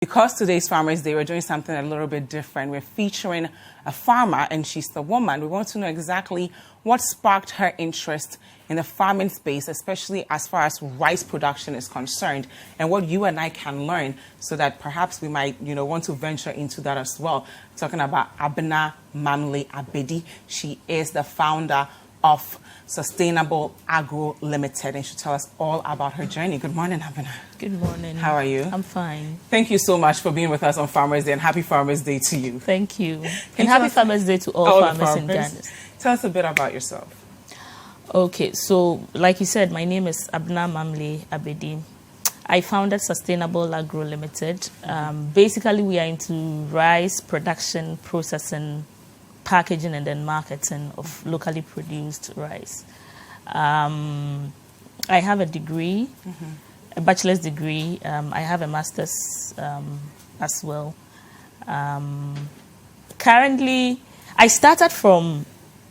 Because today's Farmers Day, we're doing something a little bit different. We're featuring a farmer, and she's the woman. We want to know exactly what sparked her interest in the farming space, especially as far as rice production is concerned, and what you and I can learn so that perhaps we might, want to venture into that as well. Talking about Abena Mamle Abedi. She is the founder of Sustainable Agro Limited, and she'll tell us all about her journey. Good morning, Abena. Good morning. How are you? I'm fine. Thank you so much for being with us on Farmers Day, and happy Farmers Day to you. Thank you. And happy Farmers Day to all farmers in Ghana. Tell us a bit about yourself. Okay, so like you said, my name is Abena Mamle Abedi. I founded Sustainable Agro Limited. Basically, we are into rice production, processing, packaging, and then marketing of locally produced rice. I have a degree, a bachelor's degree. I have a master's as well. Currently, I started from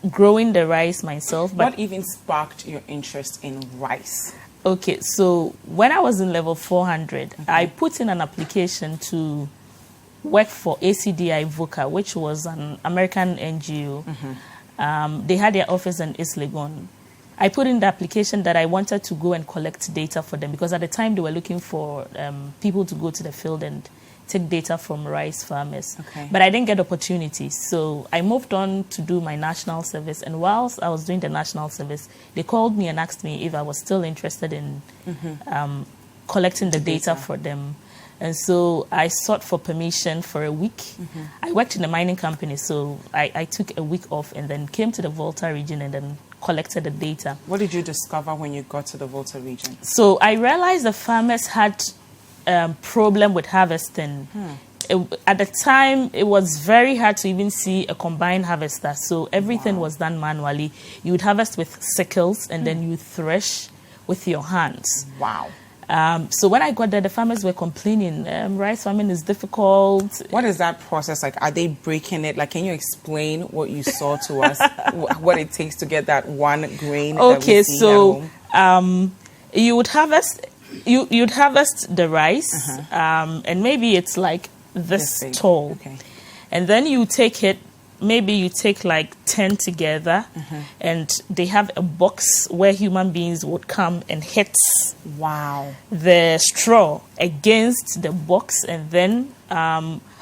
growing the rice myself. But what even sparked your interest in rice? Okay, so when I was in level 400, I put in an application to work for ACDI VOCA, which was an American NGO. They had their office in East Legon. I put in the application that I wanted to go and collect data for them because at the time they were looking for people to go to the field and take data from rice farmers. But I didn't get opportunities, so I moved on to do my national service. And whilst I was doing the national service, they called me and asked me if I was still interested in collecting the data for them. And so I sought for permission for a week. I worked in a mining company, so I took a week off and then came to the Volta region and then collected the data. What did you discover when you got to the Volta region? So I realized the farmers had a problem with harvesting. At the time, it was very hard to even see a combined harvester. So everything was done manually. You would harvest with sickles and then you thresh with your hands. Wow. So when I got there, the farmers were complaining, rice farming is difficult. What is that process like? Are they breaking it? Like, can you explain what you saw to us, what it takes to get that one grain that we see so at home? You would harvest, you'd harvest the rice, and maybe it's like this tall. And then you take it, maybe you take like 10 together, and they have a box where human beings would come and hit the straw against the box, and then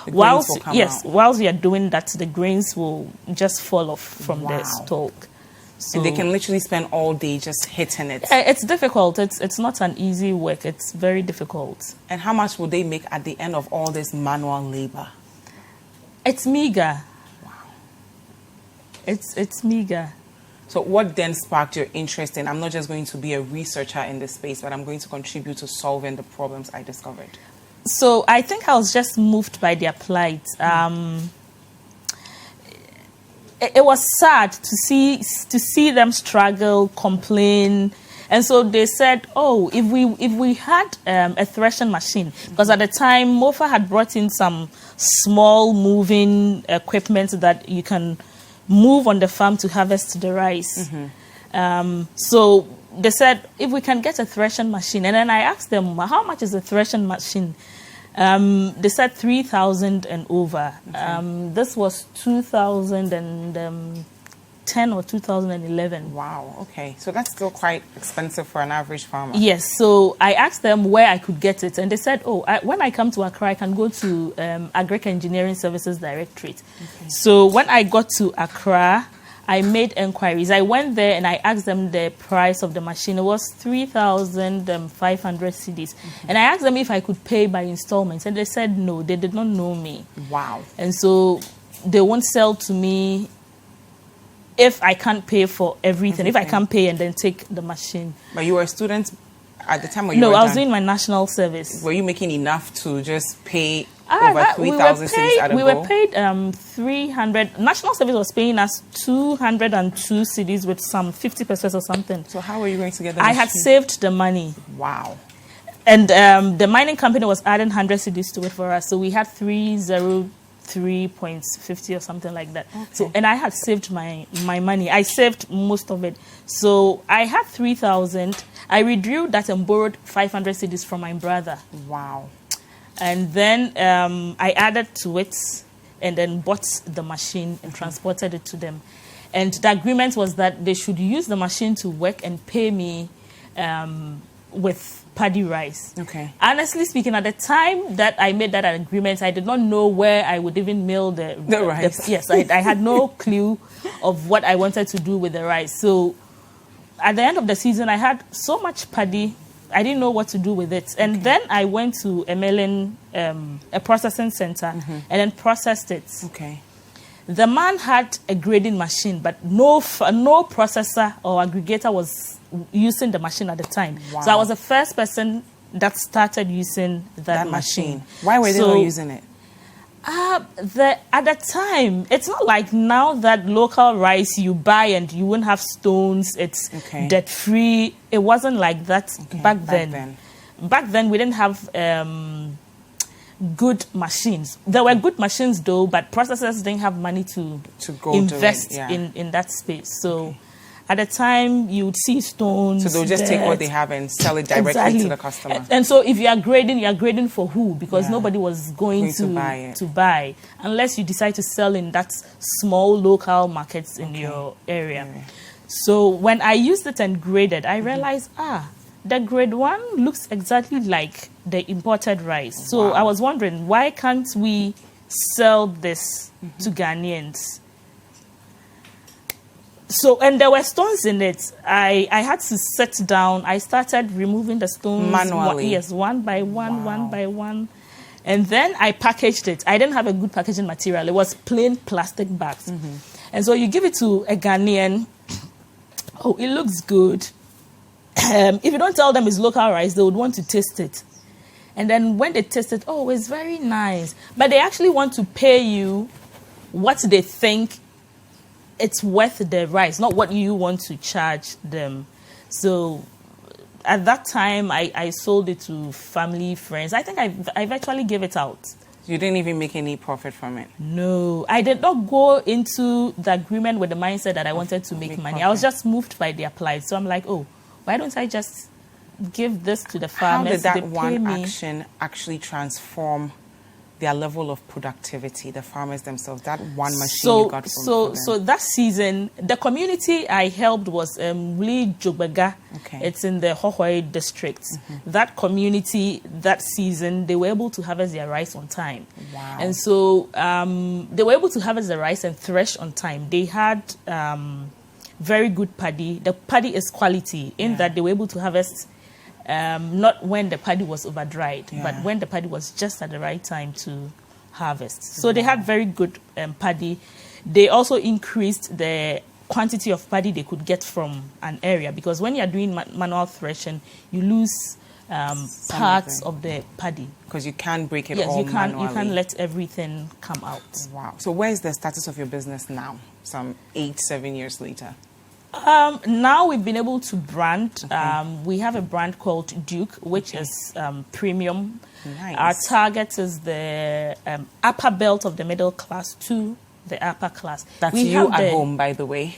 whilst you are doing that, the grains will just fall off from the stalk. So, and they can literally spend all day just hitting it. It's difficult. It's not an easy work. It's very difficult. And how much will they make at the end of all this manual labor? It's meager. It's meager. So what then sparked your interest in, I'm not just going to be a researcher in this space, but I'm going to contribute to solving the problems I discovered? So I think I was just moved by their plight. It was sad to see them struggle, complain. And so they said, oh, if we had a threshing machine, because at the time, MOFA had brought in some small moving equipment that you can move on the farm to harvest the rice. So they said, if we can get a threshing machine. And then I asked them, how much is a threshing machine? They said 3,000 and over. This was 2010 or 2011. Wow, okay. So that's still quite expensive for an average farmer. Yes, so I asked them where I could get it. And they said, when I come to Accra, I can go to Agric Engineering Services Directorate. So when I got to Accra, I made inquiries. I went there and I asked them the price of the machine. It was 3,500 cedis. And I asked them if I could pay by installments. And they said no, they did not know me. Wow. And so they won't sell to me if I can't pay for everything. If I can't pay and then take the machine. But you were a student at the time? Or no, I was doing my national service. Were you making enough to just pay over 3,000 cedis at a go? We were paid 300. National service was paying us 202 cedis with some 50 pesos or something. So how were you going to get that? I had saved the money. Wow. And the mining company was adding 100 cedis to it for us. So we had 303.50 or something like that. So, and I had saved my money. I saved most of it. So I had 3,000. I withdrew that and borrowed 500 cedis from my brother. Wow. And then I added to it and then bought the machine and transported it to them. And the agreement was that they should use the machine to work and pay me with paddy rice. Okay. Honestly speaking, at the time that I made that agreement, I did not know where I would even mill the rice. Yes, I had no clue of what I wanted to do with the rice. So at the end of the season, I had so much paddy, I didn't know what to do with it. And then I went to a processing center, and then processed it. Okay. The man had a grading machine, but no processor or aggregator was using the machine at the time. Wow. So I was the first person that started using that machine. Why were they not using it? At the time, it's not like now that local rice you buy and you won't have stones, it's debt-free. It wasn't like that back then. Back then, we didn't have good machines. There were good machines though, but processors didn't have money to go invest in that space. So at the time, you would see stones. So they'll just take what they have and sell it directly to the customer. And so if you are grading for who? Because nobody was going to buy unless you decide to sell in that small local markets in your area. So when I used it and graded, I realized, the grade 1 looks exactly like the imported rice. So I was wondering, why can't we sell this to Ghanaians? So, and there were stones in it. I had to sit down. I started removing the stones manually. One by one, one by one. And then I packaged it. I didn't have a good packaging material. It was plain plastic bags. And so you give it to a Ghanaian. Oh, it looks good. If you don't tell them it's local rice, they would want to taste it. And then when they taste it, oh, it's very nice. But they actually want to pay you what they think it's worth the rice, not what you want to charge them. So at that time, I sold it to family, friends. I think I virtually gave it out. You didn't even make any profit from it? No. I did not go into the agreement with the mindset that I wanted to make money. Profit. I was just moved by their plight. So I'm like, oh, why don't I just give this to the farmers? How did that one action actually transform their level of productivity, the farmers themselves, that one machine you got from them? So that season, the community I helped was really Jogbega. It's in the Hohoi district. That community, that season, they were able to harvest their rice on time. Wow. And so they were able to harvest the rice and thresh on time. They had very good paddy. The paddy is quality in that they were able to harvest not when the paddy was over-dried, but when the paddy was just at the right time to harvest. So they had very good paddy. They also increased the quantity of paddy they could get from an area, because when you're doing manual threshing, you lose parts of the paddy. Because you can't break it all manually. You can't let everything come out. Wow. So where is the status of your business now, some 8-7 years later? Now we've been able to brand. We have a brand called Duke, which is premium. Nice. Our target is the upper belt of the middle class to the upper class. That's you at home, by the way.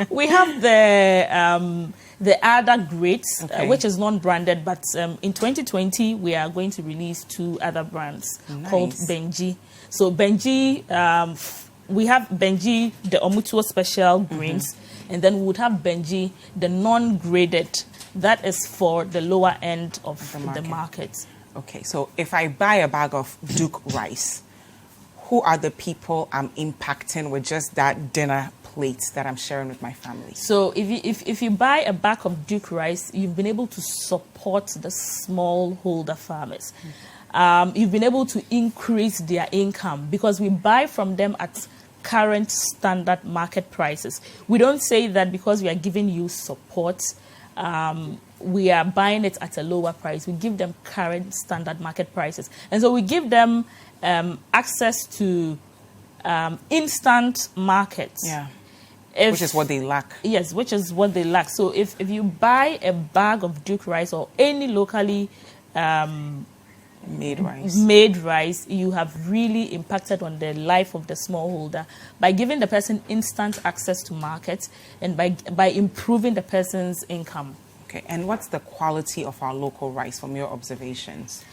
We have the other grades, which is non-branded, but in 2020 we are going to release 2 other brands called Benji. So Benji, we have Benji, the Omutuo special grains, and then we would have Benji, the non-graded. That is for the lower end of the market. Okay, so if I buy a bag of Duke rice, who are the people I'm impacting with just that dinner plate that I'm sharing with my family? So if you buy a bag of Duke rice, you've been able to support the smallholder farmers. You've been able to increase their income because we buy from them at current standard market prices. We don't say that because we are giving you support, we are buying it at a lower price. We give them current standard market prices. And so we give them access to instant markets. Yeah. Which is what they lack. Yes, which is what they lack. So if you buy a bag of Duke rice or any locally made rice, you have really impacted on the life of the smallholder by giving the person instant access to markets and by improving the person's income. Okay, and what's the quality of our local rice from your observations?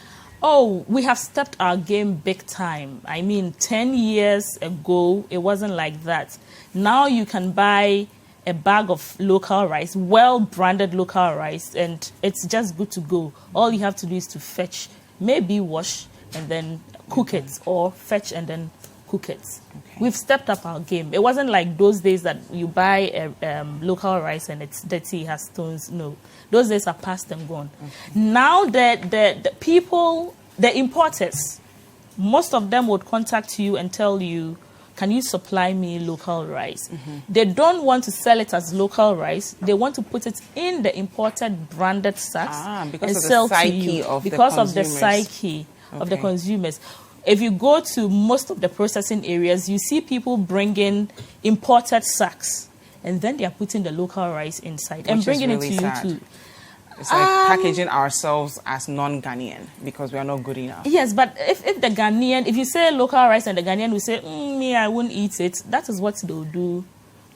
Oh, we have stepped our game big time. I mean, 10 years ago, it wasn't like that. Now you can buy a bag of local rice, well-branded local rice, and it's just good to go. All you have to do is to fetch, maybe wash, and then cook it, or fetch and then cook it. Okay. We've stepped up our game. It wasn't like those days that you buy a local rice and it's dirty, it has stones. No. Those days are past and gone. Okay. Now the people, the importers, most of them would contact you and tell you, can you supply me local rice? Mm-hmm. They don't want to sell it as local rice. They want to put it in the imported branded sacks because and of sell the psyche to you. Of because the of the psyche of the consumers. If you go to most of the processing areas, you see people bringing imported sacks, and then they are putting the local rice inside and bringing it to you too. It's like packaging ourselves as non-Ghanaian because we are not good enough. Yes, but if the Ghanaian, if you say local rice and the Ghanaian will say, me, I wouldn't eat it, that is what they'll do.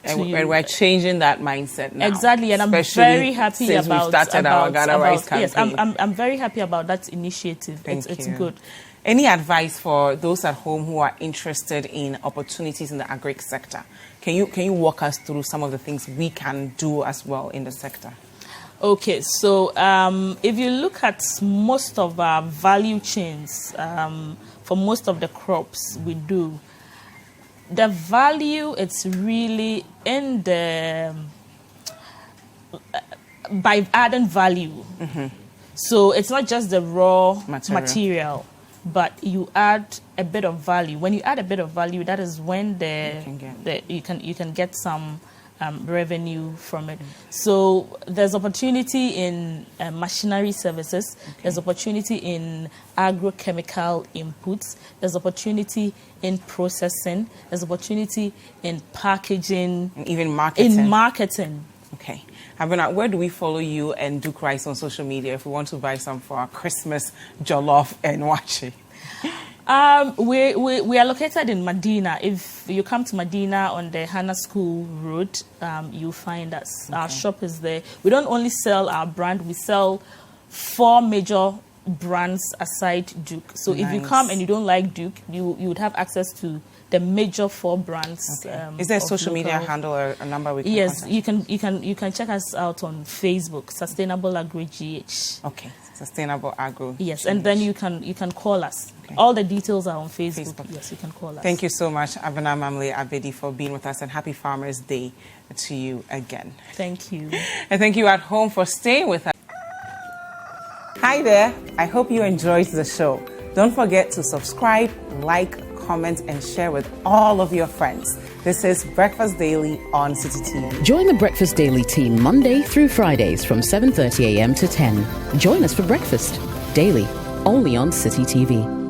And we're changing that mindset now. Exactly, and I'm very happy since about we started our Ghana Rice campaign. Yes, I'm very happy about that initiative. It's good. Any advice for those at home who are interested in opportunities in the agri sector? Can you walk us through some of the things we can do as well in the sector? Okay, so if you look at most of our value chains, for most of the crops we do, the value, it's really in the, by adding value. Mm-hmm. So it's not just the raw material, but you add a bit of value. When you add a bit of value, that is when you can get some revenue from it. So there's opportunity in machinery services. Okay. There's opportunity in agrochemical inputs. There's opportunity in processing. There's opportunity in packaging. And even marketing. In marketing. Okay. Abena, where do we follow you and Duke Rice on social media if we want to buy some for our Christmas jollof and wachi? We are located in Medina. If you come to Medina on the Hannah School Road, you'll find us. Okay. Our shop is there. We don't only sell our brand, we sell 4 major brands aside Duke. So if you come and you don't like Duke, you would have access to the major 4 brands. Okay. Is there a social media handle or a number we can contact? you can check us out on Facebook, Sustainable Agro GH. Okay, Sustainable Agro. Yes, GH. and then you can call us. Okay. All the details are on Facebook. Yes, you can call us. Thank you so much, Abena Mamle Abedi, for being with us, and happy Farmers Day to you again. Thank you. And thank you at home for staying with us. Hi there. I hope you enjoyed the show. Don't forget to subscribe, like, comment, and share with all of your friends. This is Breakfast Daily on Citi TV. Join the Breakfast Daily team Monday through Fridays from 7:30 a.m. to 10. Join us for breakfast daily, only on Citi TV.